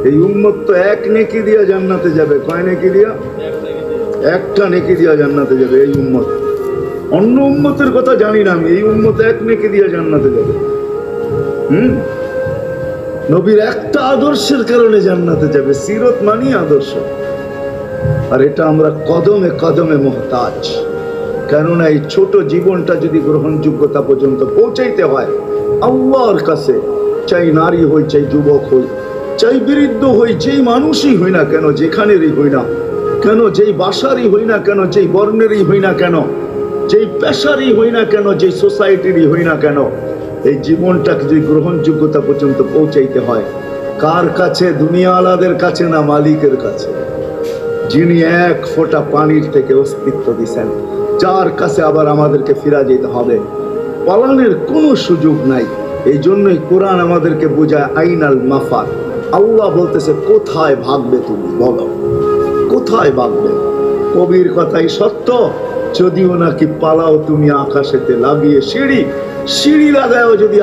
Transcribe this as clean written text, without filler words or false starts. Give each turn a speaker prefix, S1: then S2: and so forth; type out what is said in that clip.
S1: এই উম্মত তো এক নেকি দিয়া জান্নাতে যাবে। কয় নেকি দিয়া? একটা নেকি দিয়া জান্নাতে যাবে এই উম্মত। অন্য উম্মতের কথা জানি না আমি, এই উম্মত এক নেকি দিয়া জান্নাতে যাবে। নবীর একটা আদর্শের কারণে জান্নাতে যাবে। সিরত মানি আদর্শ। আর এটা আমরা কদমে কদমে মুহতাজ। কেননা এই ছোট জীবনটা যদি গ্রহণযোগ্যতা পর্যন্ত পৌঁছাইতে হয় আল্লাহর কাছে, চাই নারী হই, চাই যুবক হই, চাই বৃদ্ধ হই, যেই মানুষই হই না কেন, যেখানেরই হই না কেন, যেই বাসারই হই না কেন, যেই বর্ণেরই হই না কেন, যেই পেশারই হই না কেন, যেই সোসাইটিরই হই না কেন, এই জীবনটাকে যদি গ্রহণযোগ্যতা পর্যন্ত পৌঁছাইতে হয় কার কাছে? দুনিয়া আলাদের কাছে না, মালিকের কাছে, যিনি এক ফোঁটা পানির থেকে অস্তিত্ব দিচ্ছেন, যার কাছে আবার আমাদেরকে ফিরা যেতে হবে। পালানোর কোনো সুযোগ নাই। এই জন্যই কোরআন আমাদেরকে বোঝায় আইনাল মাফার। আল্লাহ বলতেছে কোথায় ভাগবে তুমি, বলো কোথায় ভাগবে। কবির কথাই সত্য, যদিও নাকি পালাও তুমি আকাশেতে লাগিয়ে সিঁড়ি, সিঁড়ি লাগাও যদি